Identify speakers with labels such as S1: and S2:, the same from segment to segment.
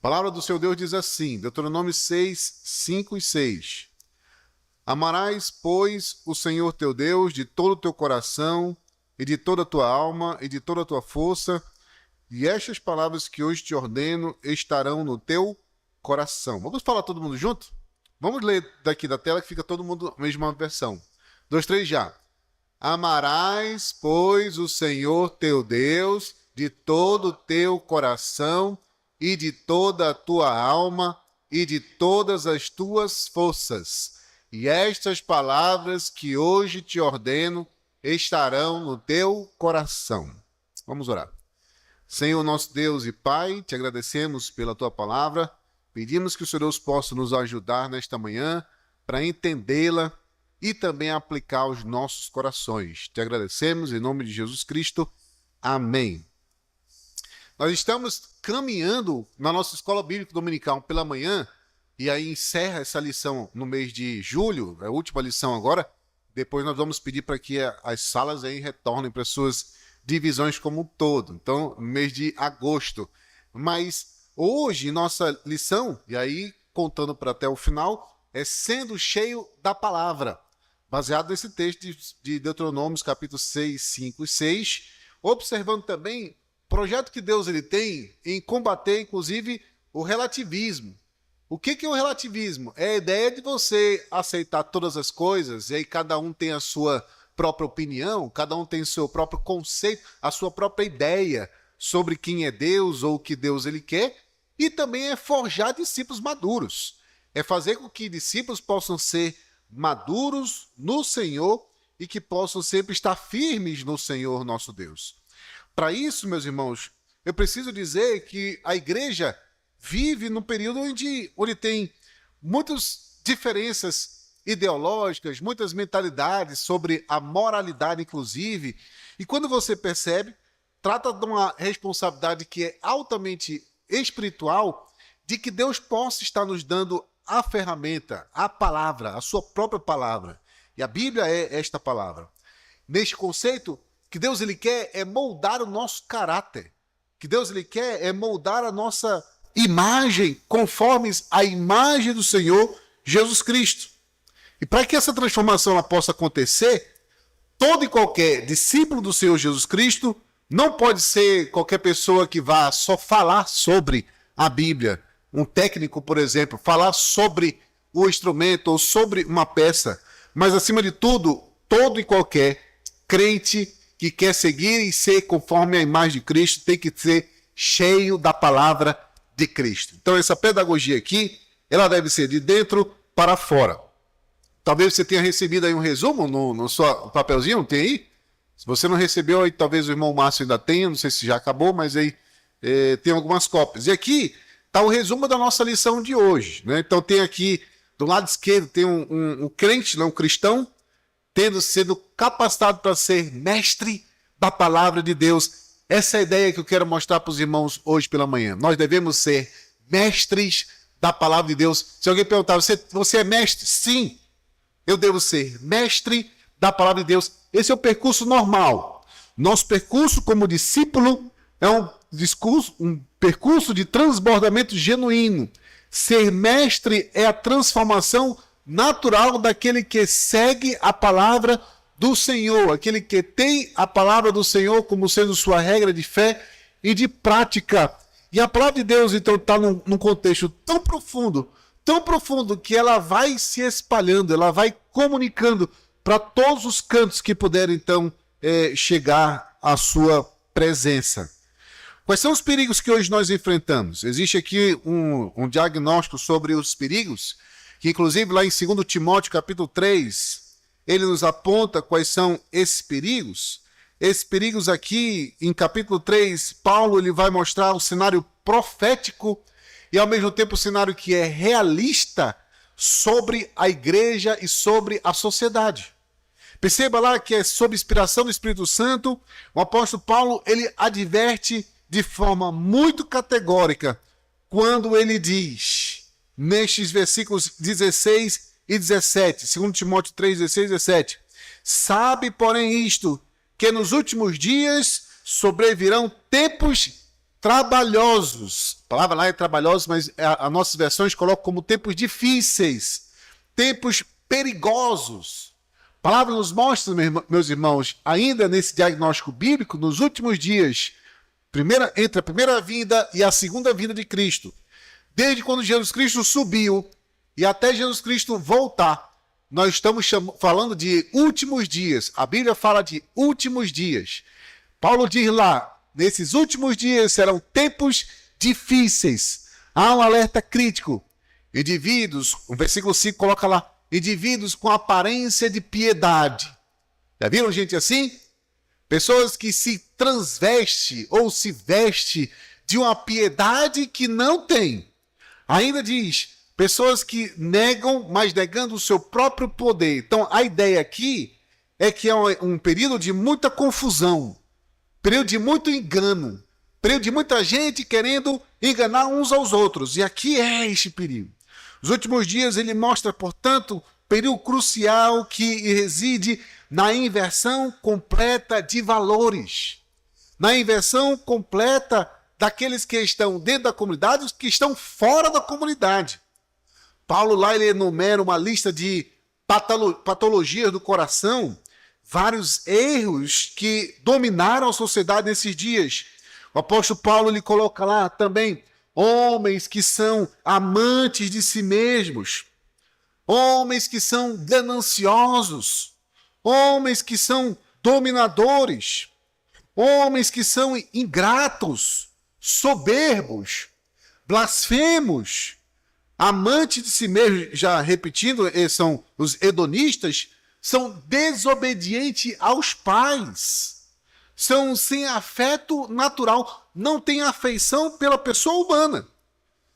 S1: palavra do seu Deus diz assim, Deuteronômio 6, 5 e 6. Amarás, pois, o Senhor teu Deus de todo o teu coração, e de toda a tua alma, e de toda a tua força, e estas palavras que hoje te ordeno estarão no teu coração. Vamos falar todo mundo junto? Vamos ler daqui da tela que fica todo mundo na mesma versão. 2, 3 já. Amarás, pois, o Senhor teu Deus de todo o teu coração, e de toda a tua alma, e de todas as tuas forças. E estas palavras que hoje te ordeno estarão no teu coração. Vamos orar. Senhor, nosso Deus e Pai, te agradecemos pela tua palavra. Pedimos que o Senhor Deus possa nos ajudar nesta manhã para entendê-la e também aplicar aos nossos corações. Te agradecemos em nome de Jesus Cristo. Amém. Nós estamos caminhando na nossa escola bíblica dominical pela manhã, e aí encerra essa lição no mês de julho, a última lição agora. Depois nós vamos pedir para que as salas aí retornem para suas divisões como um todo. Então, no mês de agosto. Mas hoje, nossa lição, e aí contando para até o final, é sendo cheio da palavra. Baseado nesse texto de Deuteronômios, capítulo 6, 5 e 6, observando também o projeto que Deus ele tem em combater, inclusive, o relativismo. O que é o relativismo? É a ideia de você aceitar todas as coisas, e aí cada um tem a sua própria opinião, cada um tem o seu próprio conceito, a sua própria ideia sobre quem é Deus ou o que Deus ele quer, e também é forjar discípulos maduros. É fazer com que discípulos possam ser maduros no Senhor e que possam sempre estar firmes no Senhor nosso Deus. Para isso, meus irmãos, eu preciso dizer que a igreja vive num período onde tem muitas diferenças ideológicas, muitas mentalidades sobre a moralidade, inclusive. E quando você percebe, trata de uma responsabilidade que é altamente espiritual, de que Deus possa estar nos dando a ferramenta, a palavra, a sua própria palavra. E a Bíblia é esta palavra. Neste conceito, que Deus ele quer é moldar o nosso caráter. Que Deus ele quer é moldar a nossa imagem conforme a imagem do Senhor Jesus Cristo. E para que essa transformação ela possa acontecer, todo e qualquer discípulo do Senhor Jesus Cristo não pode ser qualquer pessoa que vá só falar sobre a Bíblia. Um técnico, por exemplo, falar sobre o instrumento ou sobre uma peça. Mas, acima de tudo, todo e qualquer crente que quer seguir e ser conforme a imagem de Cristo tem que ser cheio da palavra de Cristo. Então, essa pedagogia aqui, ela deve ser de dentro para fora. Talvez você tenha recebido aí um resumo no seu papelzinho, não tem aí? Se você não recebeu, aí talvez o irmão Márcio ainda tenha, não sei se já acabou, mas aí tem algumas cópias. E aqui está o resumo da nossa lição de hoje, né? Então tem aqui, do lado esquerdo, tem um crente, um cristão, sendo capacitado para ser mestre da palavra de Deus. Essa é a ideia que eu quero mostrar para os irmãos hoje pela manhã. Nós devemos ser mestres da palavra de Deus. Se alguém perguntar, você é mestre? Sim, eu devo ser mestre da palavra de Deus. Esse é o percurso normal. Nosso percurso como discípulo é um percurso de transbordamento genuíno. Ser mestre é a transformação natural daquele que segue a palavra do Senhor, aquele que tem a palavra do Senhor como sendo sua regra de fé e de prática. E a palavra de Deus, então, está num contexto tão profundo que ela vai se espalhando, ela vai comunicando para todos os cantos que puderem, então, chegar à sua presença. Quais são os perigos que hoje nós enfrentamos? Existe aqui um diagnóstico sobre os perigos, que inclusive lá em 2 Timóteo capítulo 3, ele nos aponta quais são esses perigos. Esses perigos aqui, em capítulo 3, Paulo ele vai mostrar o cenário profético e ao mesmo tempo o cenário que é realista sobre a igreja e sobre a sociedade. Perceba lá que é sob inspiração do Espírito Santo, o apóstolo Paulo ele adverte de forma muito categórica quando ele diz, nestes versículos 16 e 17, 2 Timóteo 3, 16 e 17, sabe, porém, isto, que nos últimos dias sobrevirão tempos trabalhosos. A palavra lá é trabalhosos, mas as nossas versões colocam como tempos difíceis, tempos perigosos. A palavra nos mostra, meus irmãos, ainda nesse diagnóstico bíblico, nos últimos dias, entre a primeira vinda e a segunda vinda de Cristo, desde quando Jesus Cristo subiu e até Jesus Cristo voltar, nós estamos falando de últimos dias. A Bíblia fala de últimos dias. Paulo diz lá, nesses últimos dias serão tempos difíceis. Há um alerta crítico. Indivíduos, o versículo 5 coloca lá, indivíduos com aparência de piedade. Já viram gente assim? Pessoas que se transveste ou se veste de uma piedade que não tem. Ainda diz, pessoas que negam, mas negando o seu próprio poder. Então, a ideia aqui é que é um período de muita confusão, período de muito engano, período de muita gente querendo enganar uns aos outros. E aqui é este perigo. Os últimos dias ele mostra, portanto, período crucial que reside na inversão completa de valores, na inversão completa daqueles que estão dentro da comunidade e os que estão fora da comunidade. Paulo lá ele enumera uma lista de patologias do coração, vários erros que dominaram a sociedade nesses dias. O apóstolo Paulo ele coloca lá também homens que são amantes de si mesmos, homens que são gananciosos, homens que são dominadores, homens que são ingratos, soberbos, blasfemos, amantes de si mesmos, já repetindo, são os hedonistas, são desobedientes aos pais, são sem afeto natural, não têm afeição pela pessoa humana,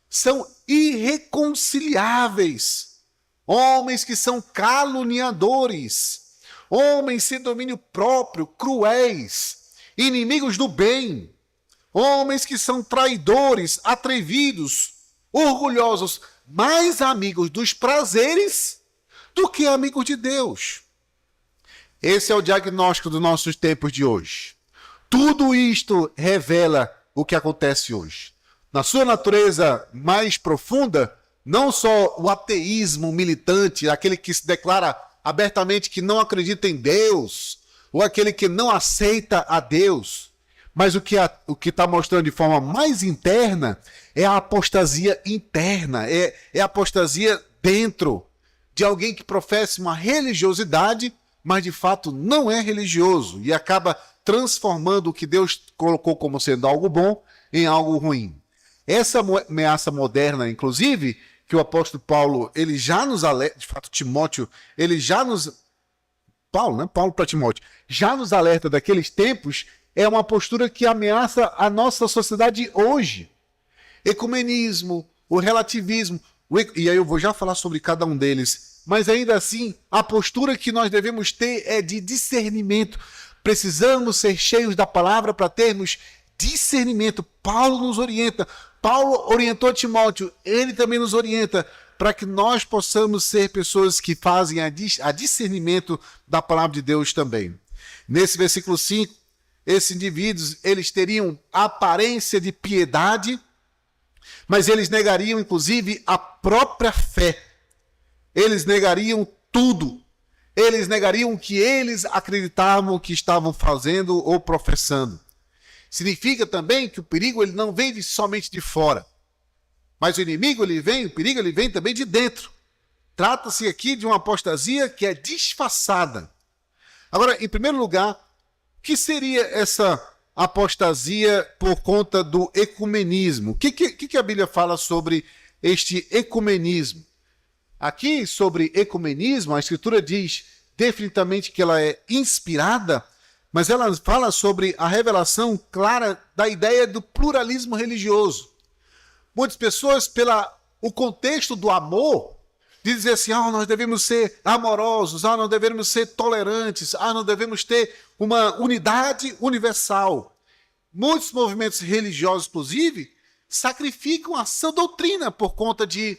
S1: são irreconciliáveis, homens que são caluniadores, homens sem domínio próprio, cruéis, inimigos do bem, homens que são traidores, atrevidos, orgulhosos, mais amigos dos prazeres do que amigos de Deus. Esse é o diagnóstico dos nossos tempos de hoje. Tudo isto revela o que acontece hoje. Na sua natureza mais profunda, não só o ateísmo militante, aquele que se declara abertamente que não acredita em Deus, ou aquele que não aceita a Deus, mas o que está mostrando de forma mais interna é a apostasia interna, é a apostasia dentro de alguém que professa uma religiosidade, mas de fato não é religioso e acaba transformando o que Deus colocou como sendo algo bom em algo ruim. Essa ameaça moderna, inclusive, que o apóstolo Paulo, ele já nos alerta, de fato Timóteo, ele já nos... Paulo para Timóteo, já nos alerta daqueles tempos, é uma postura que ameaça a nossa sociedade hoje. Ecumenismo, o relativismo, e aí eu vou já falar sobre cada um deles, mas ainda assim, a postura que nós devemos ter é de discernimento. Precisamos ser cheios da palavra para termos discernimento. Paulo nos orienta, Paulo orientou Timóteo, ele também nos orienta para que nós possamos ser pessoas que fazem a discernimento da palavra de Deus também. Nesse versículo 5, esses indivíduos, eles teriam aparência de piedade, mas eles negariam, inclusive, a própria fé. Eles negariam tudo. Eles negariam o que eles acreditavam que estavam fazendo ou professando. Significa também que o perigo ele não vem somente de fora. Mas o perigo ele vem também de dentro. Trata-se aqui de uma apostasia que é disfarçada. Agora, em primeiro lugar, o que seria essa apostasia por conta do ecumenismo? O que a Bíblia fala sobre este ecumenismo? Aqui, sobre ecumenismo, a Escritura diz definitivamente que ela é inspirada, mas ela fala sobre a revelação clara da ideia do pluralismo religioso. Muitas pessoas, o contexto do amor, dizem assim, nós devemos ser amorosos, nós devemos ser tolerantes, nós devemos ter uma unidade universal. Muitos movimentos religiosos, inclusive, sacrificam a sã doutrina por conta de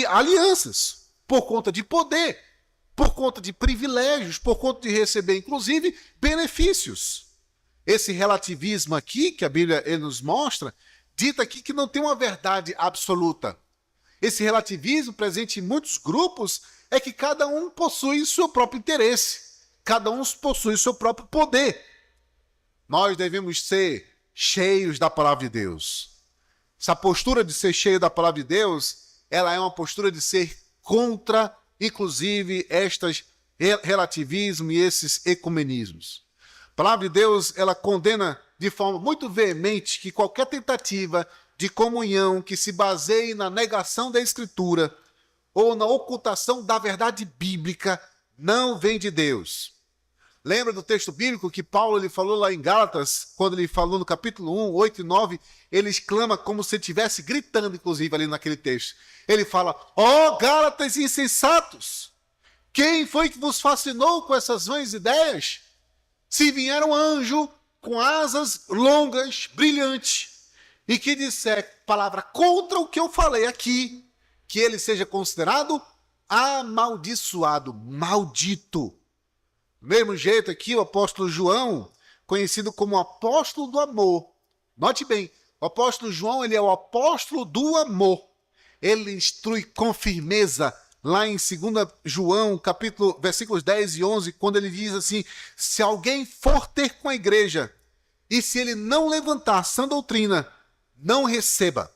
S1: alianças, por conta de poder, por conta de privilégios, por conta de receber, inclusive, benefícios. esse relativismo aqui, que a Bíblia nos mostra, dita aqui que não tem uma verdade absoluta. Esse relativismo presente em muitos grupos é que cada um possui seu próprio interesse, cada um possui seu próprio poder. Nós devemos ser cheios da palavra de Deus. Essa postura de ser cheio da palavra de Deus, ela é uma postura de ser contra, inclusive, estes relativismos e esses ecumenismos. A palavra de Deus, ela condena de forma muito veemente que qualquer tentativa de comunhão que se baseie na negação da Escritura ou na ocultação da verdade bíblica não vem de Deus. Lembra do texto bíblico que Paulo ele falou lá em Gálatas, quando ele falou no capítulo 1, 8 e 9, ele exclama como se estivesse gritando, inclusive, ali naquele texto. Ele fala, ó Gálatas insensatos, quem foi que vos fascinou com essas vãs ideias? Se vier um anjo com asas longas, brilhantes, e que disser palavra contra o que eu falei aqui, que ele seja considerado amaldiçoado, maldito. Do mesmo jeito aqui, o apóstolo João, conhecido como apóstolo do amor. Note bem, o apóstolo João, ele é o apóstolo do amor. Ele instrui com firmeza, lá em 2 João, versículos 10 e 11, quando ele diz assim, se alguém for ter com a igreja, e se ele não levantar sã doutrina, não receba.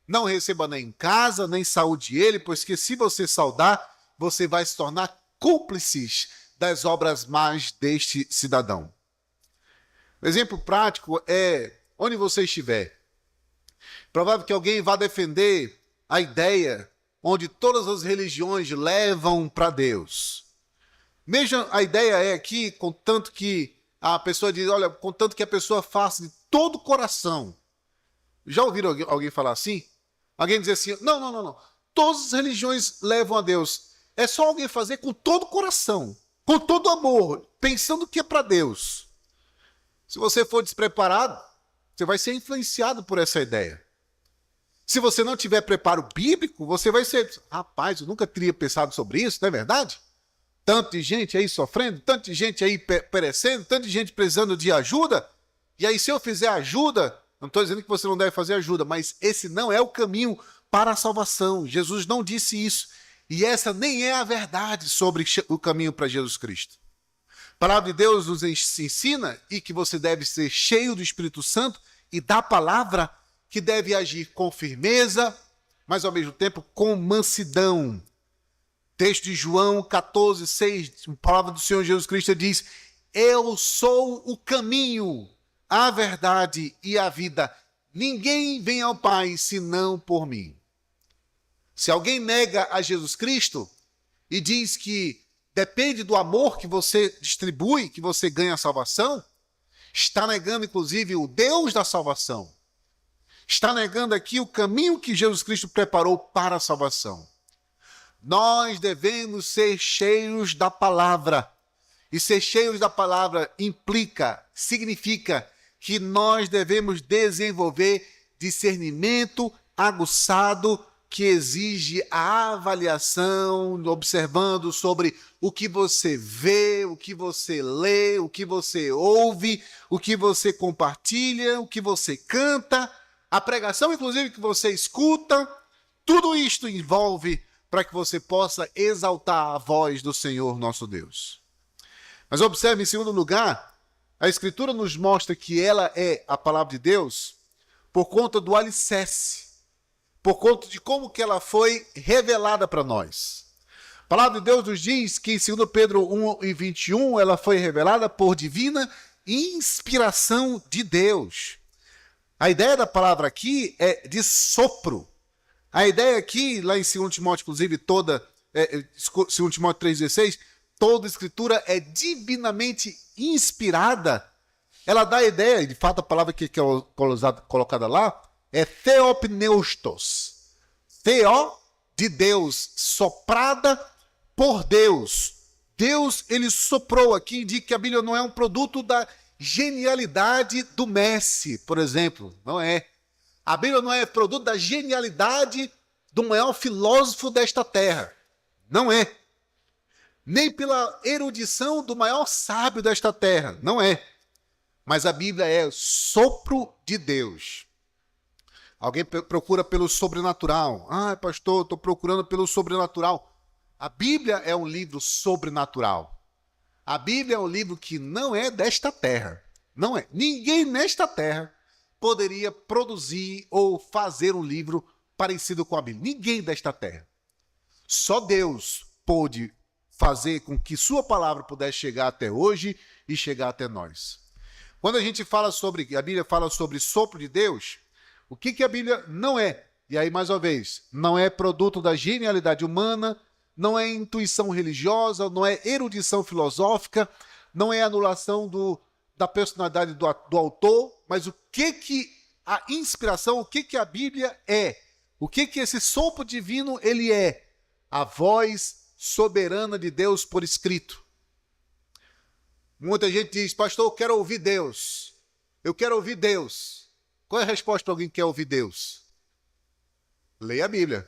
S1: Não receba nem em casa, nem saúde ele, pois que se você saudar, você vai se tornar cúmplices das obras más deste cidadão. O exemplo prático é onde você estiver. Provável que alguém vá defender a ideia onde todas as religiões levam para Deus. Mesmo a ideia é aqui, contanto que a pessoa diz, olha, contanto que a pessoa faça de todo o coração. Já ouviram alguém falar assim? Alguém dizer assim, não. Todas as religiões levam a Deus. É só alguém fazer com todo o coração, com todo amor, pensando que é para Deus. Se você for despreparado, você vai ser influenciado por essa ideia. Se você não tiver preparo bíblico, você vai ser, rapaz, eu nunca teria pensado sobre isso, não é verdade? Tanta gente aí sofrendo, tanta gente aí perecendo, tanta gente precisando de ajuda. E aí se eu fizer ajuda, não estou dizendo que você não deve fazer ajuda, mas esse não é o caminho para a salvação. Jesus não disse isso. E essa nem é a verdade sobre o caminho para Jesus Cristo. A palavra de Deus nos ensina e que você deve ser cheio do Espírito Santo e da palavra que deve agir com firmeza, mas ao mesmo tempo com mansidão. Texto de João 14, 6, a palavra do Senhor Jesus Cristo diz, eu sou o caminho, a verdade e a vida. Ninguém vem ao Pai senão por mim. Se alguém nega a Jesus Cristo e diz que depende do amor que você distribui, que você ganha a salvação, está negando inclusive o Deus da salvação. Está negando aqui o caminho que Jesus Cristo preparou para a salvação. Nós devemos ser cheios da palavra. E ser cheios da palavra significa que nós devemos desenvolver discernimento aguçado que exige a avaliação, observando sobre o que você vê, o que você lê, o que você ouve, o que você compartilha, o que você canta, a pregação, inclusive, que você escuta. Tudo isto envolve para que você possa exaltar a voz do Senhor nosso Deus. Mas observe, em segundo lugar, a Escritura nos mostra que ela é a palavra de Deus por conta do alicerce, por conta de como que ela foi revelada para nós. A palavra de Deus nos diz que em 2 Pedro 1 e 21, ela foi revelada por divina inspiração de Deus. A ideia da palavra aqui é de sopro. A ideia aqui, lá em 2 Timóteo, inclusive, 2 Timóteo 3,16, toda a Escritura é divinamente inspirada. Ela dá a ideia, de fato a palavra que é colocada lá, é theopneustos. Theo, de Deus, soprada por Deus. Deus, ele soprou aqui, indica que a Bíblia não é um produto da genialidade do Messi, por exemplo. Não é. A Bíblia não é produto da genialidade do maior filósofo desta terra. Não é. Nem pela erudição do maior sábio desta terra. Não é. Mas a Bíblia é sopro de Deus. Alguém procura pelo sobrenatural. Ah, pastor, estou procurando pelo sobrenatural. A Bíblia é um livro sobrenatural. A Bíblia é um livro que não é desta terra. Não é. Ninguém nesta terra poderia produzir ou fazer um livro parecido com a Bíblia. Ninguém desta terra. Só Deus pôde fazer com que sua palavra pudesse chegar até hoje e chegar até nós. Quando a gente fala sobre, a Bíblia fala sobre sopro de Deus, o que a Bíblia não é? E aí, mais uma vez, não é produto da genialidade humana, não é intuição religiosa, não é erudição filosófica, não é anulação da personalidade do autor, mas o que a inspiração, o que a Bíblia é? O que esse sopro divino ele é? A voz soberana de Deus por escrito. Muita gente diz, pastor, eu quero ouvir Deus. Eu quero ouvir Deus. Qual é a resposta para alguém que quer ouvir Deus? Leia a Bíblia.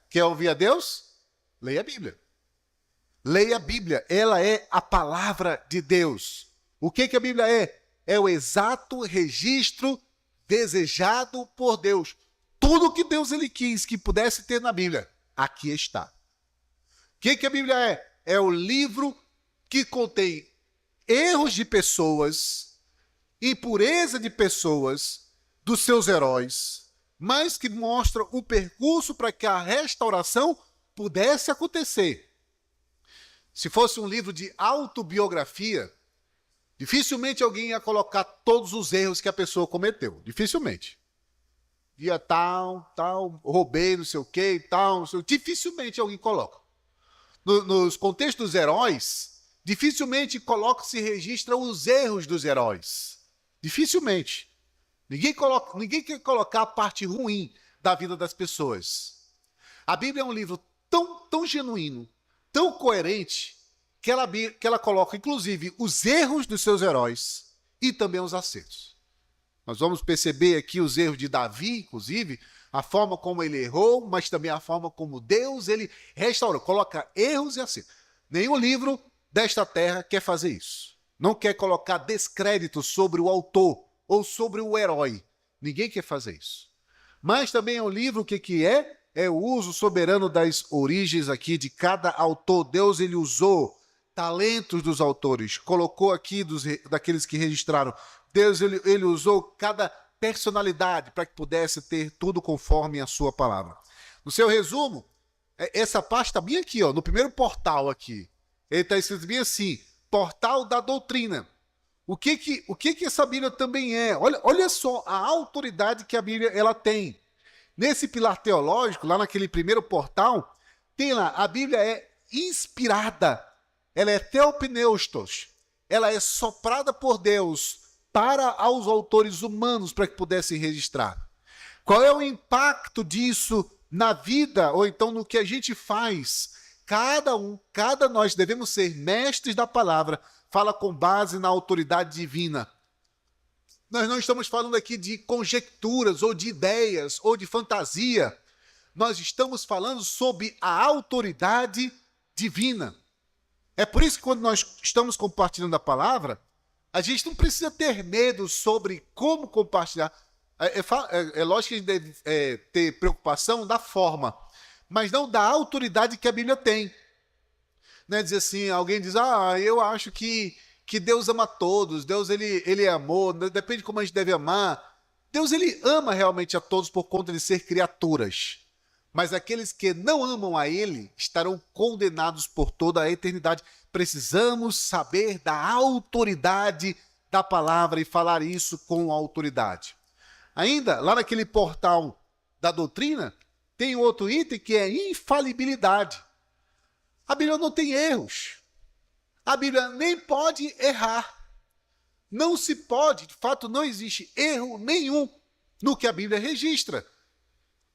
S1: Quer ouvir a Deus? Leia a Bíblia. Leia a Bíblia. Ela é a palavra de Deus. O que a Bíblia é? É o exato registro desejado por Deus. Tudo que Deus ele quis que pudesse ter na Bíblia, aqui está. O que a Bíblia é? É o livro que contém erros de pessoas, impureza de pessoas, dos seus heróis, mas que mostra o percurso para que a restauração pudesse acontecer. Se fosse um livro de autobiografia, dificilmente alguém ia colocar todos os erros que a pessoa cometeu. Dificilmente. Dia tal, roubei, não sei o que e tal, dificilmente alguém coloca. Nos contextos dos heróis, dificilmente se registra os erros dos heróis. Dificilmente. Ninguém quer colocar a parte ruim da vida das pessoas. A Bíblia é um livro tão genuíno, tão coerente, que ela coloca, inclusive, os erros dos seus heróis e também os acertos. Nós vamos perceber aqui os erros de Davi, inclusive, a forma como ele errou, mas também a forma como Deus ele restaurou, coloca erros e acertos. Nenhum livro desta terra quer fazer isso. Não quer colocar descrédito sobre o autor ou sobre o herói. Ninguém quer fazer isso. Mas também é um livro que é? É o uso soberano das origens aqui de cada autor. Deus ele usou talentos dos autores, colocou aqui daqueles que registraram. Deus ele usou cada personalidade para que pudesse ter tudo conforme a sua palavra. No seu resumo, essa parte está bem aqui, no primeiro portal aqui. Ele está escrito bem assim, portal da doutrina. O que essa Bíblia também é? Olha só a autoridade que a Bíblia ela tem. Nesse pilar teológico, lá naquele primeiro portal, tem lá, a Bíblia é inspirada, ela é theopneustos, ela é soprada por Deus para aos autores humanos para que pudessem registrar. Qual é o impacto disso na vida, ou então no que a gente faz? Cada nós devemos ser mestres da palavra, fala com base na autoridade divina. Nós não estamos falando aqui de conjecturas, ou de ideias, ou de fantasia. Nós estamos falando sobre a autoridade divina. É por isso que quando nós estamos compartilhando a palavra, a gente não precisa ter medo sobre como compartilhar. É lógico que a gente deve ter preocupação da forma, mas não da autoridade que a Bíblia tem. Não é dizer assim, alguém diz, eu acho que Deus ama todos, Deus ele é amor, depende de como a gente deve amar. Deus ele ama realmente a todos por conta de ser criaturas. Mas aqueles que não amam a ele estarão condenados por toda a eternidade. Precisamos saber da autoridade da palavra e falar isso com autoridade. Ainda, lá naquele portal da doutrina, tem outro item que é infalibilidade. A Bíblia não tem erros. A Bíblia nem pode errar. Não se pode, de fato, não existe erro nenhum no que a Bíblia registra.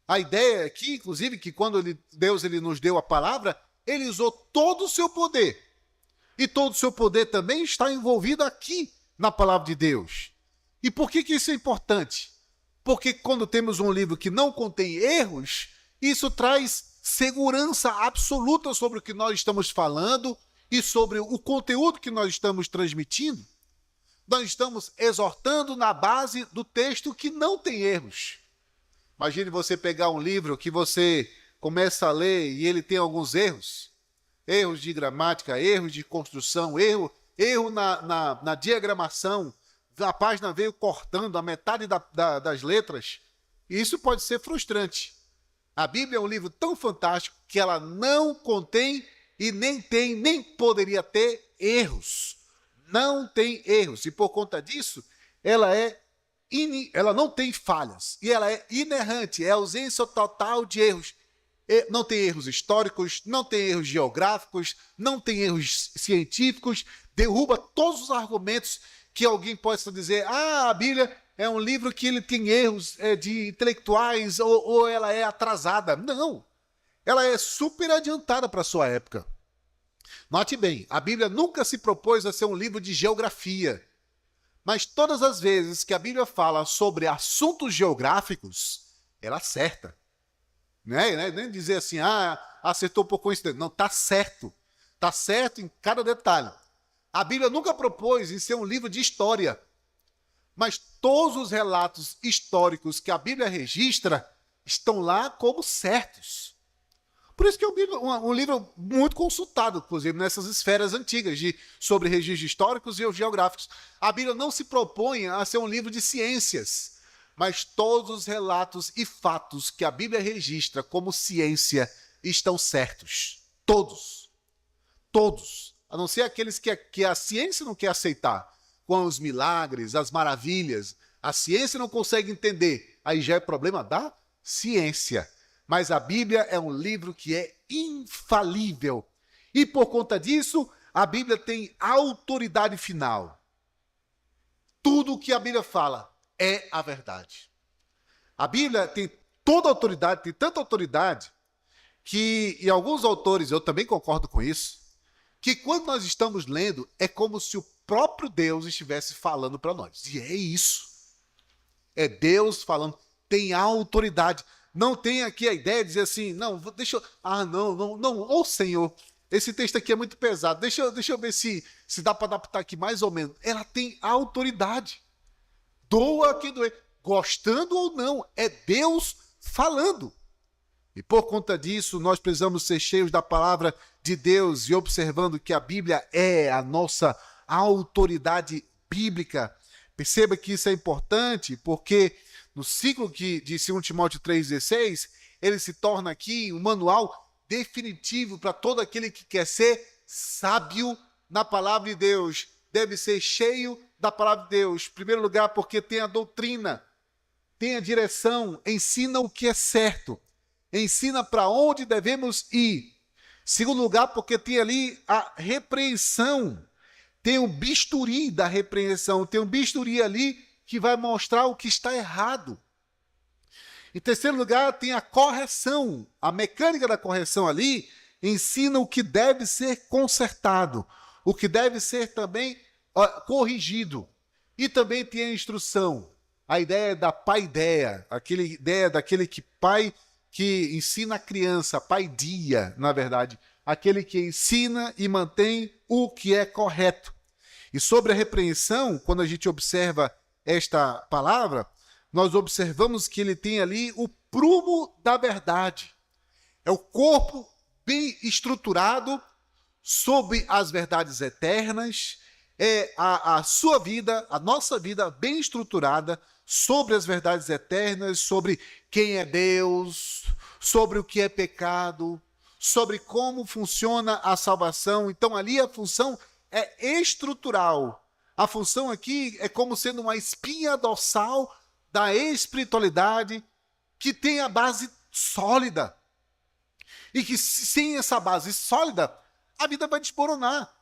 S1: A ideia aqui, inclusive, que quando Deus nos deu a palavra, ele usou todo o seu poder. E todo o seu poder também está envolvido aqui na palavra de Deus. E por que isso é importante? Porque quando temos um livro que não contém erros, isso traz segurança absoluta sobre o que nós estamos falando e sobre o conteúdo que nós estamos transmitindo. Nós estamos exortando na base do texto que não tem erros. Imagine você pegar um livro que você começa a ler e ele tem alguns erros. Erros de gramática, erros de construção, erro na diagramação. A página veio cortando a metade das letras. E isso pode ser frustrante. A Bíblia é um livro tão fantástico que ela não contém e nem poderia ter erros. Não tem erros. E por conta disso, ela não tem falhas. E ela é inerrante, é ausência total de erros. Não tem erros históricos, não tem erros geográficos, não tem erros científicos. Derruba todos os argumentos que alguém possa dizer, a Bíblia é um livro que ele tem erros de intelectuais ou ela é atrasada. Não, ela é super adiantada para a sua época. Note bem, a Bíblia nunca se propôs a ser um livro de geografia, mas todas as vezes que a Bíblia fala sobre assuntos geográficos, ela acerta. Nem dizer assim, acertou por coincidência. Não, está certo. Está certo em cada detalhe. A Bíblia nunca propôs em ser um livro de história, mas todos os relatos históricos que a Bíblia registra estão lá como certos. Por isso que é um livro muito consultado, inclusive, nessas esferas antigas sobre registros históricos e geográficos. A Bíblia não se propõe a ser um livro de ciências, mas todos os relatos e fatos que a Bíblia registra como ciência estão certos. Todos. Todos. A não ser aqueles que a ciência não quer aceitar, com os milagres, as maravilhas. A ciência não consegue entender. Aí já é problema da ciência. Mas a Bíblia é um livro que é infalível. E por conta disso, a Bíblia tem autoridade final. Tudo o que a Bíblia fala é a verdade. A Bíblia tem toda a autoridade, tem tanta autoridade, que, e alguns autores, eu também concordo com isso, que quando nós estamos lendo, é como se o próprio Deus estivesse falando para nós. E é isso. É Deus falando, tem autoridade. Não tem aqui a ideia de dizer assim, não, deixa eu... não, ô Senhor, esse texto aqui é muito pesado, deixa eu ver se dá para adaptar aqui mais ou menos. Ela tem autoridade. Doa quem doer. Gostando ou não, é Deus falando. E por conta disso, nós precisamos ser cheios da palavra de Deus e observando que a Bíblia é a nossa autoridade bíblica. Perceba que isso é importante, porque no ciclo de 2 Timóteo 3,16, ele se torna aqui um manual definitivo para todo aquele que quer ser sábio na palavra de Deus. Deve ser cheio da palavra de Deus. Em primeiro lugar, porque tem a doutrina, tem a direção, ensina o que é certo, ensina para onde devemos ir. Segundo lugar, porque tem ali a repreensão, tem um bisturi da repreensão, tem um bisturi ali que vai mostrar o que está errado. Em terceiro lugar, tem a correção, a mecânica da correção ali ensina o que deve ser consertado, o que deve ser também corrigido. E também tem a instrução, a ideia da paideia, aquela ideia daquele pai que ensina a criança, paidia, na verdade, aquele que ensina e mantém o que é correto. E sobre a repreensão, quando a gente observa esta palavra, nós observamos que ele tem ali o prumo da verdade. É o corpo bem estruturado sobre as verdades eternas, é a sua vida, a nossa vida bem estruturada sobre as verdades eternas, sobre quem é Deus, sobre o que é pecado, sobre como funciona a salvação. Então ali a função é estrutural. A função aqui é como sendo uma espinha dorsal da espiritualidade que tem a base sólida. E que sem essa base sólida, a vida vai desmoronar.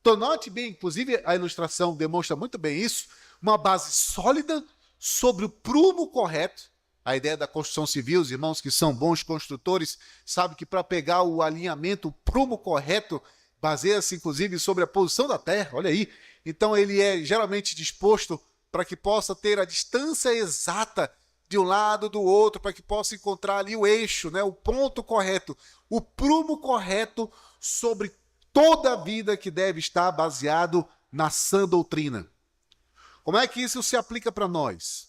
S1: Então note bem, inclusive a ilustração demonstra muito bem isso, uma base sólida sobre o prumo correto. A ideia da construção civil, os irmãos que são bons construtores, sabem que para pegar o alinhamento, o prumo correto, baseia-se inclusive sobre a posição da terra, olha aí. Então ele é geralmente disposto para que possa ter a distância exata de um lado do outro, para que possa encontrar ali o eixo, né, o ponto correto, o prumo correto sobre toda a vida que deve estar baseado na sã doutrina. Como é que isso se aplica para nós?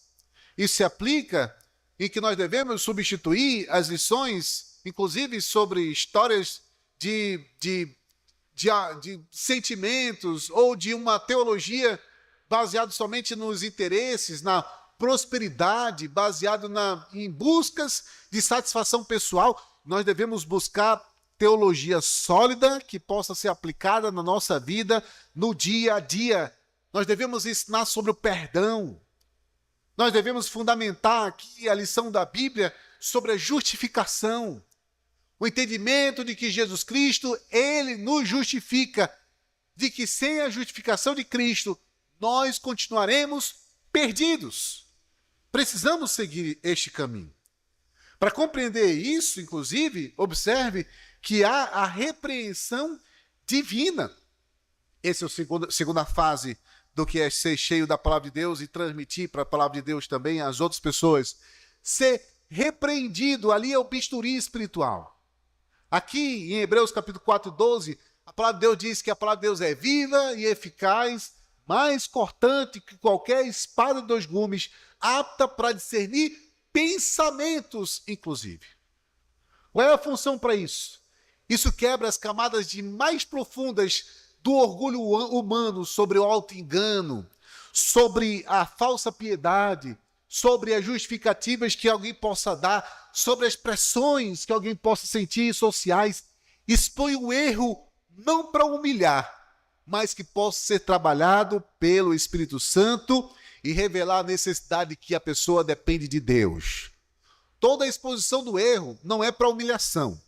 S1: Isso se aplica em que nós devemos substituir as lições, inclusive sobre histórias de sentimentos ou de uma teologia baseada somente nos interesses, na prosperidade, baseado em buscas de satisfação pessoal. Nós devemos buscar teologia sólida que possa ser aplicada na nossa vida, no dia a dia. Nós devemos ensinar sobre o perdão. Nós devemos fundamentar aqui a lição da Bíblia sobre a justificação. O entendimento de que Jesus Cristo, ele nos justifica, de que sem a justificação de Cristo, nós continuaremos perdidos. Precisamos seguir este caminho. Para compreender isso, inclusive, observe que há a repreensão divina. Essa é a segunda fase do que é ser cheio da palavra de Deus e transmitir para a palavra de Deus também às outras pessoas. Ser repreendido, ali é o bisturi espiritual. Aqui em Hebreus capítulo 4, 12, a palavra de Deus diz que a palavra de Deus é viva e eficaz, mais cortante que qualquer espada de 2 gumes, apta para discernir pensamentos, inclusive. Qual é a função para isso? Isso quebra as camadas mais profundas do orgulho humano sobre o auto-engano, sobre a falsa piedade, sobre as justificativas que alguém possa dar, sobre as pressões que alguém possa sentir sociais. Expõe o erro não para humilhar, mas que possa ser trabalhado pelo Espírito Santo e revelar a necessidade que a pessoa depende de Deus. Toda a exposição do erro não é para humilhação,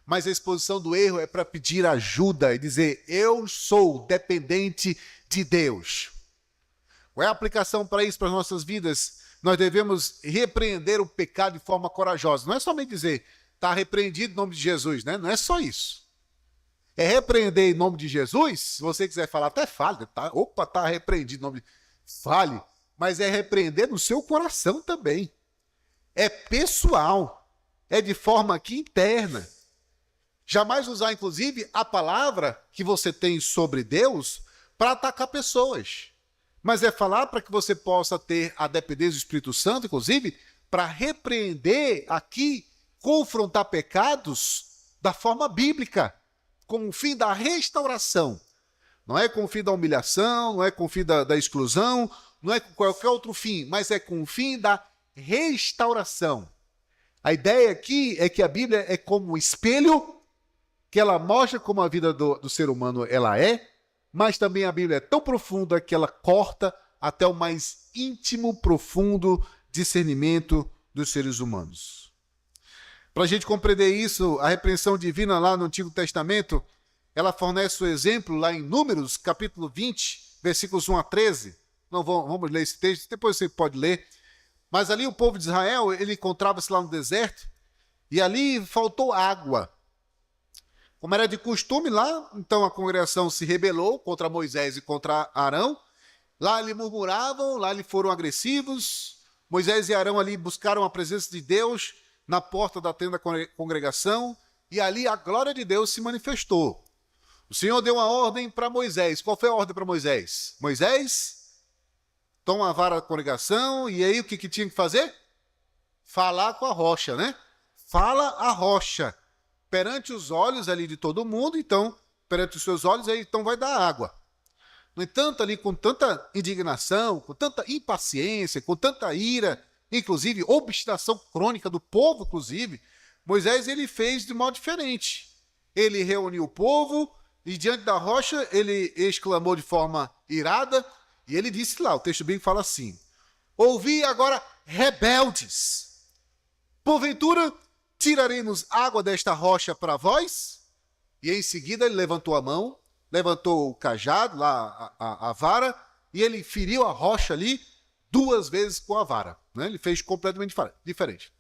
S1: mas a exposição do erro é para pedir ajuda e dizer, eu sou dependente de Deus. Qual é a aplicação para isso, para as nossas vidas? Nós devemos repreender o pecado de forma corajosa. Não é somente dizer, está repreendido em nome de Jesus, né? Não é só isso. É repreender em nome de Jesus, se você quiser falar, até fale, tá? Opa, está repreendido em nome de... Fale, mas é repreender no seu coração também. É pessoal, é de forma aqui interna. Jamais usar, inclusive, a palavra que você tem sobre Deus para atacar pessoas. Mas é falar para que você possa ter a dependência do Espírito Santo, inclusive, para repreender aqui, confrontar pecados da forma bíblica, com o fim da restauração. Não é com o fim da humilhação, não é com o fim da exclusão, não é com qualquer outro fim, mas é com o fim da restauração. A ideia aqui é que a Bíblia é como um espelho, que ela mostra como a vida do ser humano ela é, mas também a Bíblia é tão profunda que ela corta até o mais íntimo, profundo discernimento dos seres humanos. Para a gente compreender isso, a repreensão divina lá no Antigo Testamento, ela fornece o exemplo lá em Números, capítulo 20, versículos 1 a 13. Não vamos ler esse texto, depois você pode ler. Mas ali o povo de Israel, ele encontrava-se lá no deserto, e ali faltou água. Como era de costume lá, então a congregação se rebelou contra Moisés e contra Arão. Lá eles murmuravam, lá eles foram agressivos. Moisés e Arão ali buscaram a presença de Deus na porta da tenda da congregação, e ali a glória de Deus se manifestou. O Senhor deu uma ordem para Moisés. Qual foi a ordem para Moisés? Moisés, toma a vara da congregação, e aí o que tinha que fazer? Falar com a rocha, né? Fala a rocha. Perante os olhos ali de todo mundo, então, perante os seus olhos, aí então vai dar água. No entanto, ali com tanta indignação, com tanta impaciência, com tanta ira, inclusive obstinação crônica do povo, inclusive, Moisés ele fez de modo diferente. Ele reuniu o povo e diante da rocha ele exclamou de forma irada e ele disse lá, o texto bíblico fala assim, ouvi agora rebeldes, porventura tiraremos água desta rocha para vós? E em seguida ele levantou a mão, levantou o cajado, lá a vara, e ele feriu a rocha ali 2 vezes com a vara. Né? Ele fez completamente diferente.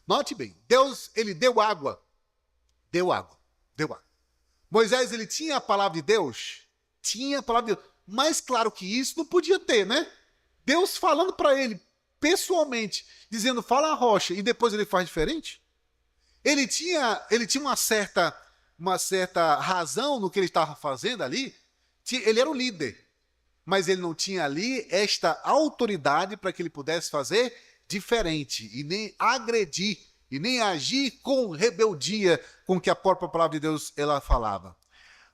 S1: Note bem, Deus, ele deu água. Deu água. Moisés, ele tinha a palavra de Deus? Tinha a palavra de Deus. Mais claro que isso, não podia ter, né? Deus falando para ele, pessoalmente, dizendo, fala a rocha, e depois ele faz diferente? Ele tinha uma certa razão no que ele estava fazendo ali. Ele era o líder. mas ele não tinha ali esta autoridade para que ele pudesse fazer diferente e nem agredir e nem agir com rebeldia com que a própria palavra de Deus ela falava.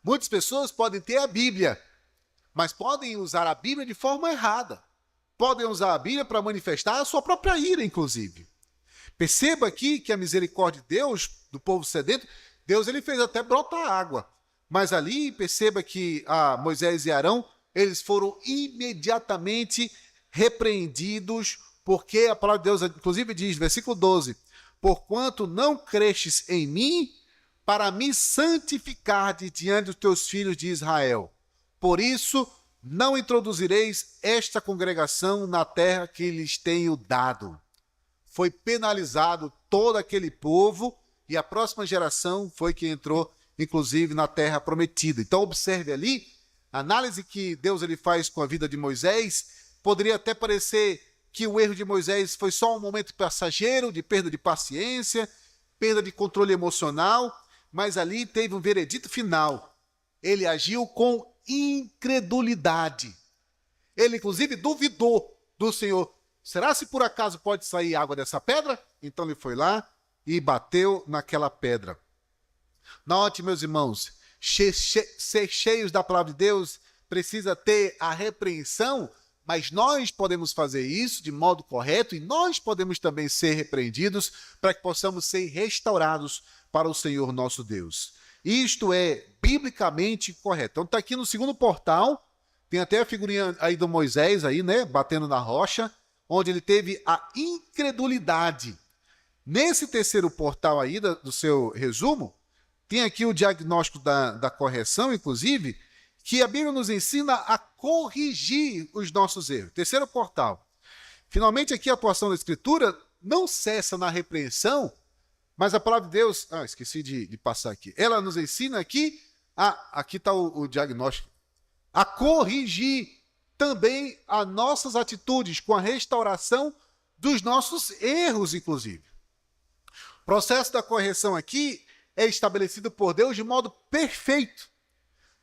S1: Muitas pessoas podem ter a Bíblia, mas podem usar a Bíblia de forma errada. Podem usar a Bíblia para manifestar a sua própria ira, inclusive. Perceba aqui que a misericórdia de Deus, do povo sedento, Deus ele fez até brotar água. Mas ali, perceba que Moisés e Arão, eles foram imediatamente repreendidos, porque a palavra de Deus, inclusive, diz, versículo 12, porquanto não crestes em mim, para me santificar diante dos teus filhos de Israel. Por isso, não introduzireis esta congregação na terra que lhes tenho dado. Foi penalizado todo aquele povo e a próxima geração foi que entrou, inclusive, na terra prometida. Então, observe ali, a análise que Deus ele faz com a vida de Moisés, poderia até parecer que o erro de Moisés foi só um momento passageiro, de perda de paciência, perda de controle emocional, mas ali teve um veredito final. Ele agiu com incredulidade. Ele, inclusive, duvidou do Senhor. Será se por acaso pode sair água dessa pedra? Então ele foi lá e bateu naquela pedra. Note, meus irmãos, ser cheios da palavra de Deus precisa ter a repreensão, mas nós podemos fazer isso de modo correto e nós podemos também ser repreendidos para que possamos ser restaurados para o Senhor nosso Deus. Isto é biblicamente correto. Então está aqui no segundo portal, tem até a figurinha aí do Moisés aí, né, batendo na rocha, onde ele teve a incredulidade. Nesse terceiro portal aí do seu resumo, tem aqui o diagnóstico da correção, inclusive, que a Bíblia nos ensina a corrigir os nossos erros. Terceiro portal. Finalmente aqui a atuação da Escritura não cessa na repreensão, mas a palavra de Deus... esqueci de passar aqui. Ela nos ensina aqui... aqui está o diagnóstico. A corrigir também as nossas atitudes com a restauração dos nossos erros, inclusive. O processo da correção aqui é estabelecido por Deus de modo perfeito.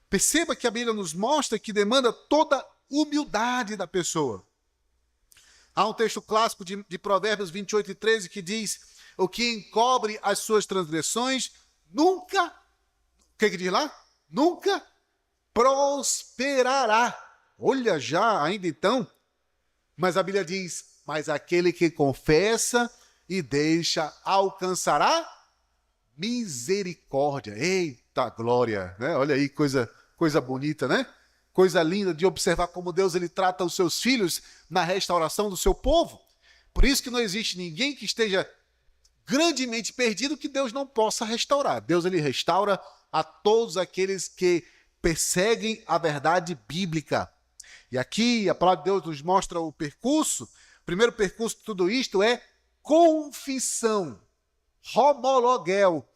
S1: Perceba que a Bíblia nos mostra que demanda toda humildade da pessoa. Há um texto clássico de Provérbios 28:13 que diz: o que encobre as suas transgressões nunca, o que diz lá? Nunca prosperará. Olha já, ainda então. Mas a Bíblia diz: mas aquele que confessa e deixa alcançará misericórdia. Eita glória, né? Olha aí, coisa bonita, né? Coisa linda de observar como Deus ele trata os seus filhos na restauração do seu povo. Por isso que não existe ninguém que esteja grandemente perdido que Deus não possa restaurar. Deus ele restaura a todos aqueles que perseguem a verdade bíblica. E aqui a palavra de Deus nos mostra o percurso. O primeiro percurso de tudo isto é confissão, homologuel.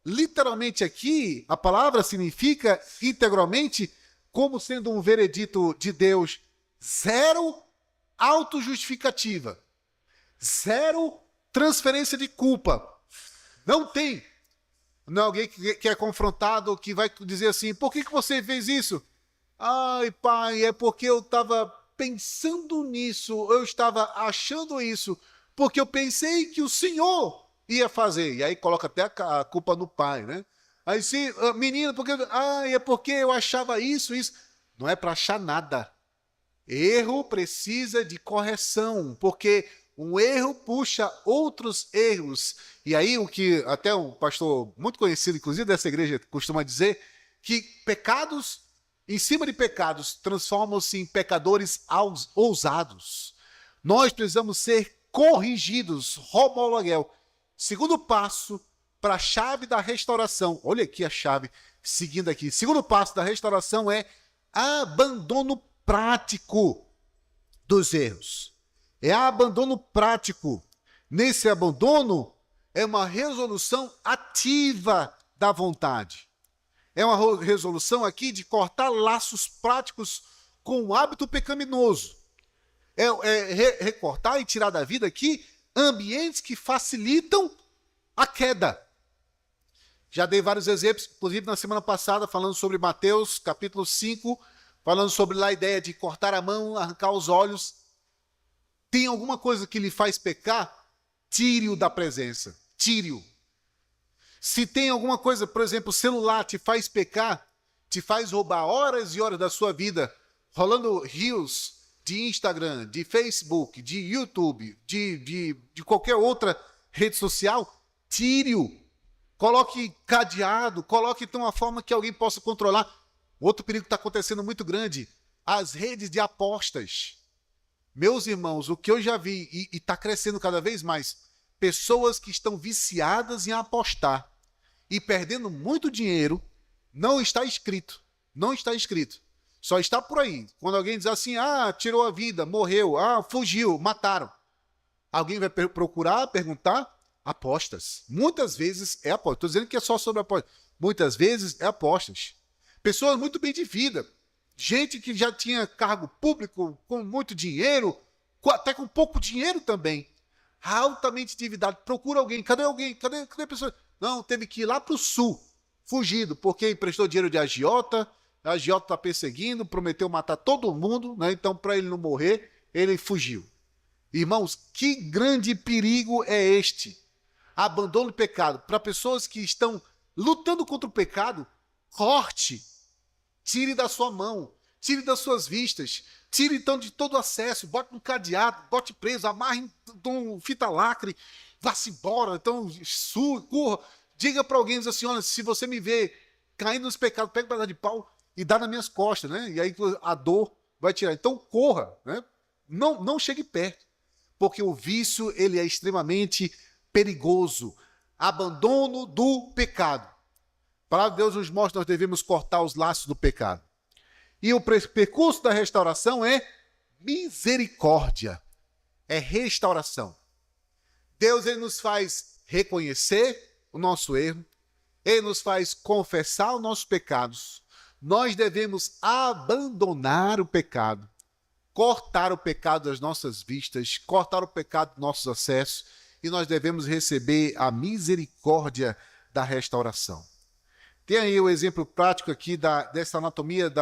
S1: Literalmente aqui, a palavra significa integralmente como sendo um veredito de Deus, zero autojustificativa, zero transferência de culpa. Não tem. Não é alguém que é confrontado, que vai dizer assim, por que você fez isso? Ai, pai, é porque eu estava pensando nisso, eu estava achando isso, porque eu pensei que o Senhor ia fazer. E aí coloca até a culpa no pai, né? Aí sim, menina, porque... é porque eu achava isso. Não é para achar nada. Erro precisa de correção, porque um erro puxa outros erros. E aí o que até um pastor muito conhecido, inclusive dessa igreja, costuma dizer, que pecados em cima de pecados transformam-se em pecadores ousados. Nós precisamos ser corrigidos, homologuel. Segundo passo para a chave da restauração. Olha aqui a chave, seguindo aqui. Segundo passo da restauração é abandono prático dos erros. É abandono prático. Nesse abandono é uma resolução ativa da vontade. É uma resolução aqui de cortar laços práticos com o hábito pecaminoso. Recortar e tirar da vida aqui ambientes que facilitam a queda. Já dei vários exemplos, inclusive na semana passada, falando sobre Mateus, capítulo 5, falando sobre lá a ideia de cortar a mão, arrancar os olhos. Tem alguma coisa que lhe faz pecar? Tire-o da presença. Tire-o. Se tem alguma coisa, por exemplo, o celular te faz pecar, te faz roubar horas e horas da sua vida, rolando reels de Instagram, de Facebook, de YouTube, de qualquer outra rede social, tire-o. Coloque cadeado, coloque de uma forma que alguém possa controlar. Outro perigo que está acontecendo muito grande, as redes de apostas. Meus irmãos, o que eu já vi e está crescendo cada vez mais, pessoas que estão viciadas em apostar e perdendo muito dinheiro, não está escrito. Não está escrito. Só está por aí. Quando alguém diz assim, tirou a vida, morreu, fugiu, mataram. Alguém vai procurar, perguntar, apostas. Muitas vezes é apostas. Estou dizendo que é só sobre apostas. Muitas vezes é apostas. Pessoas muito bem de vida. Gente que já tinha cargo público, com muito dinheiro, até com pouco dinheiro também. Altamente endividado. Procura alguém. Cadê alguém? Cadê a pessoa? Não, teve que ir lá para o sul. Fugido, porque emprestou dinheiro de agiota. A agiota está perseguindo, prometeu matar todo mundo, né? Então, para ele não morrer, ele fugiu. Irmãos, que grande perigo é este? Abandono do pecado. Para pessoas que estão lutando contra o pecado, corte. Tire da sua mão, tire das suas vistas, tire então de todo acesso, bote no cadeado, bote preso, amarre em fita lacre, vá-se embora, então corra. Diga para alguém assim, olha, se você me vê caindo nos pecados, pega um pedaço de pau e dá nas minhas costas, né? E aí a dor vai tirar. Então corra, né? Não chegue perto, porque o vício ele é extremamente perigoso. Abandono do pecado. A palavra de Deus nos mostra que nós devemos cortar os laços do pecado. E o percurso da restauração é misericórdia. É restauração. Deus ele nos faz reconhecer o nosso erro. Ele nos faz confessar os nossos pecados. Nós devemos abandonar o pecado. Cortar o pecado das nossas vistas. Cortar o pecado dos nossos acessos. E nós devemos receber a misericórdia da restauração. Tem aí o exemplo prático aqui dessa anatomia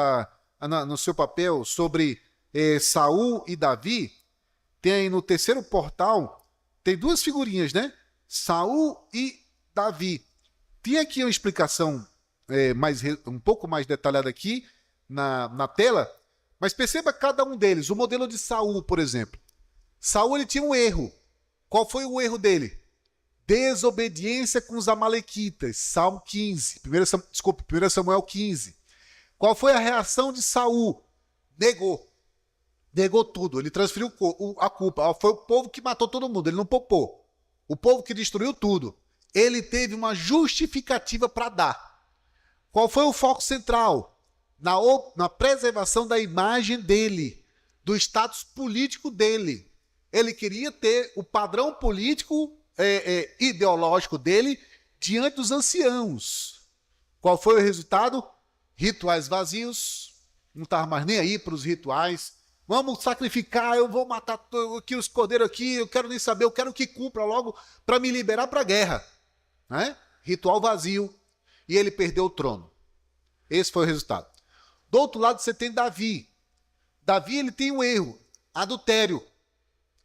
S1: no seu papel sobre Saul e Davi. Tem aí no terceiro portal, tem duas figurinhas, né? Saul e Davi. Tem aqui uma explicação um pouco mais detalhada aqui na tela, mas perceba cada um deles. O modelo de Saul, por exemplo. Saul ele tinha um erro. Qual foi o erro dele? Desobediência com os amalequitas, Salmo 15, 1 Samuel 15. Qual foi a reação de Saul? Negou tudo, ele transferiu a culpa. Foi o povo que matou todo mundo, ele não poupou. O povo que destruiu tudo. Ele teve uma justificativa para dar. Qual foi o foco central? Na preservação da imagem dele, do status político dele. Ele queria ter o padrão político ideológico dele diante dos anciãos. Qual foi o resultado? Rituais vazios, não estava mais nem aí para os rituais. Vamos sacrificar, eu vou matar aqui os cordeiros aqui, eu quero nem saber, eu quero que cumpra logo para me liberar para a guerra. Né? Ritual vazio, e ele perdeu o trono. Esse foi o resultado. Do outro lado você tem Davi. Davi ele tem um erro, adultério.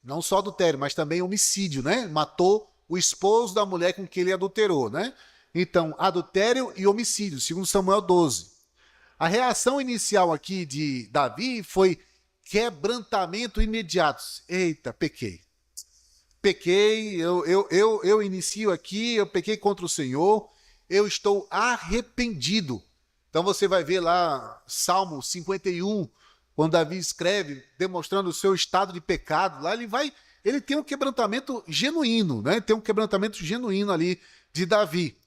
S1: Não só adultério, mas também homicídio, né? Matou o esposo da mulher com quem ele adulterou, né? Então, adultério e homicídio, segundo Samuel 12. A reação inicial aqui de Davi foi quebrantamento imediato. Eita, pequei. Pequei, eu inicio aqui, eu pequei contra o Senhor, eu estou arrependido. Então você vai ver lá, Salmo 51, quando Davi escreve, demonstrando o seu estado de pecado, lá ele tem um quebrantamento genuíno, né? Tem um quebrantamento genuíno ali de Davi.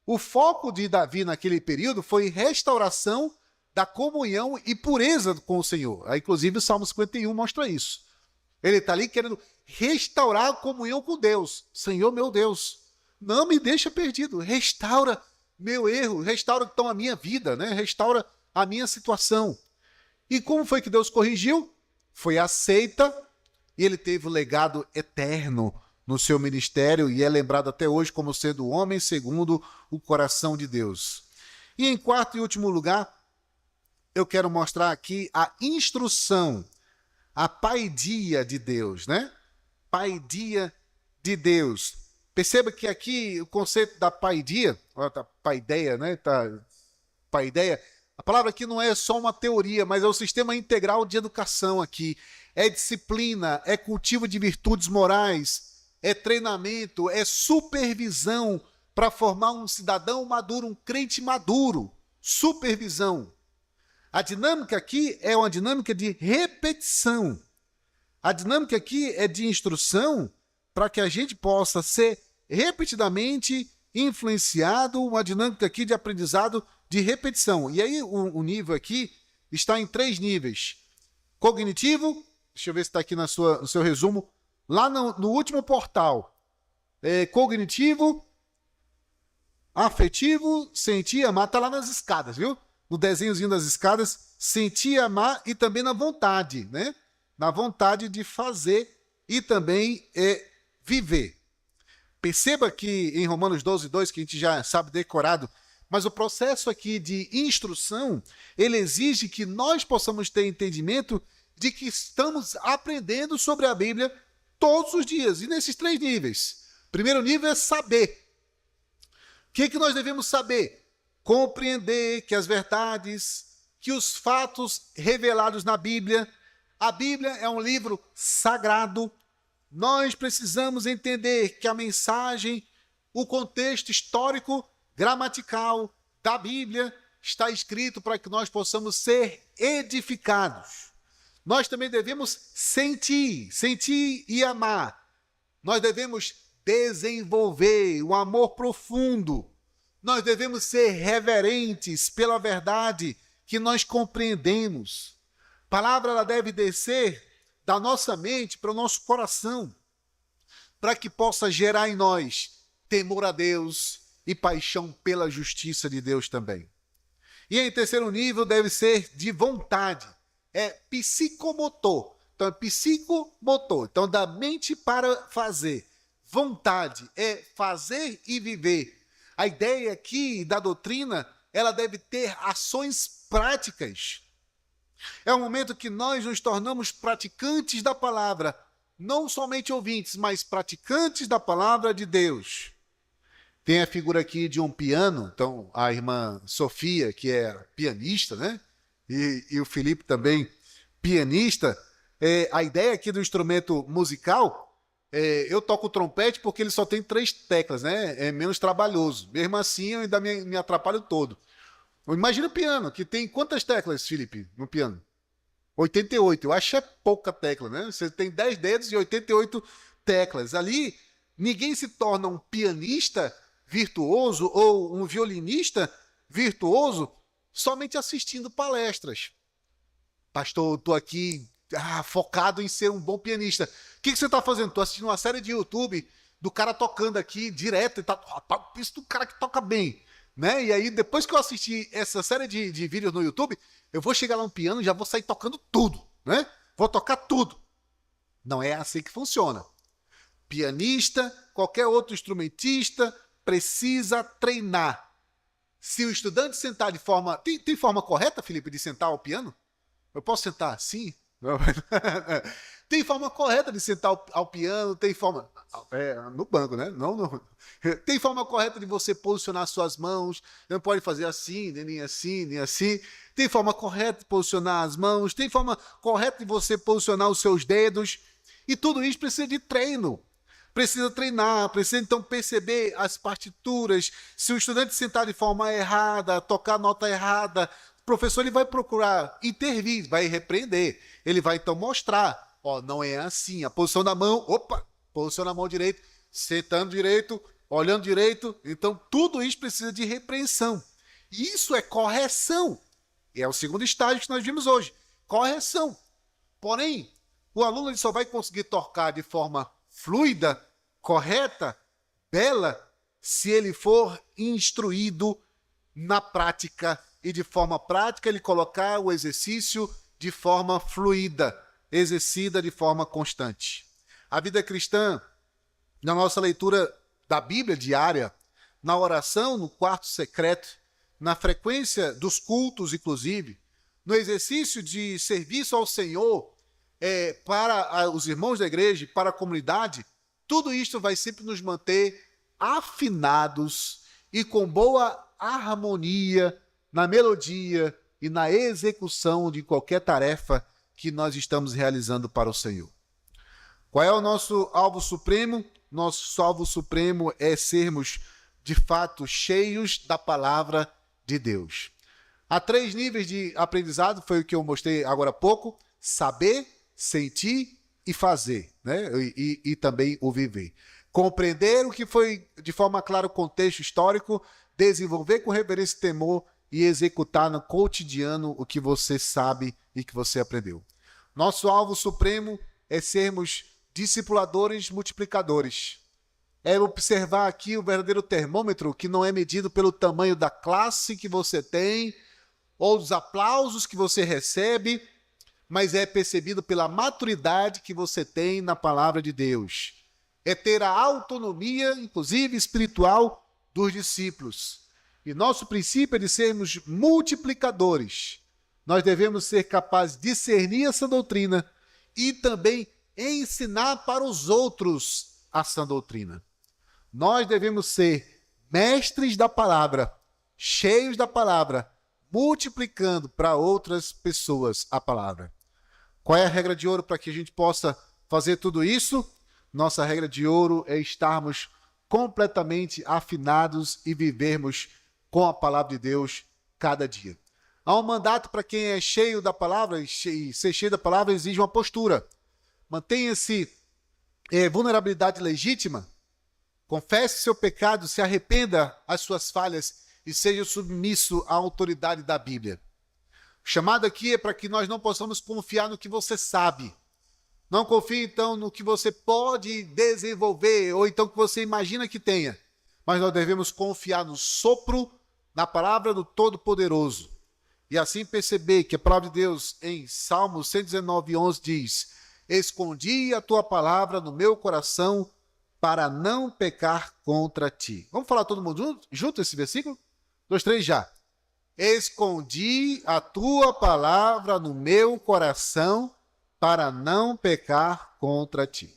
S1: O foco de Davi naquele período foi restauração da comunhão e pureza com o Senhor. Aí, inclusive, o Salmo 51 mostra isso. Ele está ali querendo restaurar a comunhão com Deus. Senhor, meu Deus, não me deixa perdido. Restaura meu erro, restaura então a minha vida, né? Restaura a minha situação. E como foi que Deus corrigiu? Foi aceita e ele teve o legado eterno no seu ministério e é lembrado até hoje como sendo o homem segundo o coração de Deus. E em quarto e último lugar, eu quero mostrar aqui a instrução, a paidia de Deus, né? Paidia de Deus. Perceba que aqui o conceito da paidia, paideia, né? Paideia, a palavra aqui não é só uma teoria, mas é o sistema integral de educação aqui. É disciplina, é cultivo de virtudes morais, é treinamento, é supervisão para formar um cidadão maduro, um crente maduro. Supervisão. A dinâmica aqui é uma dinâmica de repetição. A dinâmica aqui é de instrução para que a gente possa ser repetidamente influenciado, uma dinâmica aqui de aprendizado de repetição. E aí o nível aqui está em 3 níveis. Cognitivo, deixa eu ver se está aqui no seu resumo, lá no último portal. Cognitivo, afetivo, sentir, amar, está lá nas escadas, viu? No desenhozinho das escadas, sentir, amar e também na vontade, né? Na vontade de fazer e também viver. Perceba que em Romanos 12:2, que a gente já sabe decorado, mas o processo aqui de instrução, ele exige que nós possamos ter entendimento de que estamos aprendendo sobre a Bíblia todos os dias, e nesses 3 níveis. Primeiro nível é saber. O que nós devemos saber? Compreender que as verdades, que os fatos revelados na Bíblia, a Bíblia é um livro sagrado. Nós precisamos entender que a mensagem, o contexto histórico, gramatical da Bíblia está escrito para que nós possamos ser edificados. Nós também devemos sentir e amar. Nós devemos desenvolver um amor profundo. Nós devemos ser reverentes pela verdade que nós compreendemos. A palavra ela deve descer da nossa mente para o nosso coração, para que possa gerar em nós temor a Deus e paixão pela justiça de Deus também. E em terceiro nível deve ser de vontade, é psicomotor. Então é psicomotor, então da mente para fazer. Vontade é fazer e viver. A ideia aqui da doutrina, ela deve ter ações práticas. É o momento que nós nos tornamos praticantes da palavra, não somente ouvintes, mas praticantes da palavra de Deus. Tem a figura aqui de um piano, então a irmã Sofia, que é pianista, né? E o Felipe também, pianista. A ideia aqui do instrumento musical, eu toco o trompete porque ele só tem 3 teclas, né? É menos trabalhoso. Mesmo assim, eu ainda me atrapalho todo. Imagina o piano, que tem quantas teclas, Felipe, no piano? 88. Eu acho que é pouca tecla, né? Você tem 10 dedos e 88 teclas. Ali, ninguém se torna um pianista virtuoso ou um violinista virtuoso somente assistindo palestras. Pastor, estou aqui focado em ser um bom pianista. O que você está fazendo? Estou assistindo uma série de YouTube do cara tocando aqui direto. Isso do cara que toca bem. Né? E aí, depois que eu assistir essa série de vídeos no YouTube, eu vou chegar lá no piano e já vou sair tocando tudo. Né? Vou tocar tudo. Não é assim que funciona. Pianista, qualquer outro instrumentista, precisa treinar. Se o estudante sentar de forma... Tem forma correta, Felipe, de sentar ao piano? Eu posso sentar assim? Tem forma correta de sentar ao piano, tem forma... no banco, né? Não. Tem forma correta de você posicionar suas mãos, não pode fazer assim, nem assim, nem assim. Tem forma correta de posicionar as mãos, tem forma correta de você posicionar os seus dedos. E tudo isso precisa de treino. Precisa treinar, precisa então perceber as partituras. Se o estudante sentar de forma errada, tocar nota errada, o professor ele vai procurar intervir, vai repreender. Ele vai então mostrar, não é assim, a posição da mão, posiciona a mão direita, sentando direito, olhando direito. Então tudo isso precisa de repreensão. Isso é correção. E é o segundo estágio que nós vimos hoje, correção. Porém, o aluno ele só vai conseguir tocar de forma fluida, correta, bela, se ele for instruído na prática e de forma prática ele colocar o exercício de forma fluida, exercida de forma constante. A vida cristã, na nossa leitura da Bíblia diária, na oração, no quarto secreto, na frequência dos cultos, inclusive, no exercício de serviço ao Senhor, para os irmãos da igreja, para a comunidade, tudo isto vai sempre nos manter afinados e com boa harmonia na melodia e na execução de qualquer tarefa que nós estamos realizando para o Senhor. Qual é o nosso alvo supremo? Nosso alvo supremo é sermos, de fato, cheios da palavra de Deus. Há 3 níveis de aprendizado, foi o que eu mostrei agora há pouco: saber, sentir e fazer, né? E também o viver. Compreender o que foi, de forma clara, o contexto histórico, desenvolver com reverência e temor e executar no cotidiano o que você sabe e que você aprendeu. Nosso alvo supremo é sermos discipuladores multiplicadores. É observar aqui o verdadeiro termômetro, que não é medido pelo tamanho da classe que você tem ou dos aplausos que você recebe, mas é percebido pela maturidade que você tem na palavra de Deus. É ter a autonomia, inclusive espiritual, dos discípulos. E nosso princípio é de sermos multiplicadores. Nós devemos ser capazes de discernir essa doutrina e também ensinar para os outros a sã doutrina. Nós devemos ser mestres da palavra, cheios da palavra, multiplicando para outras pessoas a palavra. Qual é a regra de ouro para que a gente possa fazer tudo isso? Nossa regra de ouro é estarmos completamente afinados e vivermos com a palavra de Deus cada dia. Há um mandato para quem é cheio da palavra, e ser cheio da palavra exige uma postura. Mantenha-se vulnerabilidade legítima, confesse seu pecado, se arrependa as suas falhas e seja submisso à autoridade da Bíblia. O chamado aqui é para que nós não possamos confiar no que você sabe. Não confie, então, no que você pode desenvolver ou então que você imagina que tenha. Mas nós devemos confiar no sopro, na palavra do Todo-Poderoso. E assim perceber que a palavra de Deus em Salmo 119:11 diz: escondi a tua palavra no meu coração para não pecar contra ti. Vamos falar todo mundo junto esse versículo? 2, 3, já. Escondi a tua palavra no meu coração para não pecar contra ti.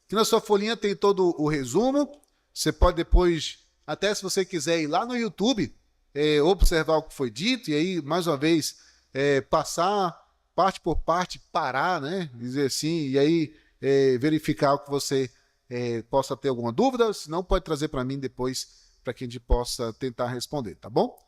S1: Aqui na sua folhinha tem todo o resumo. Você pode depois, até se você quiser ir lá no YouTube, observar o que foi dito e aí, mais uma vez, passar parte por parte, parar, né? Dizer assim, e aí verificar o que você possa ter alguma dúvida. Se não, pode trazer para mim depois, para que a gente possa tentar responder, tá bom?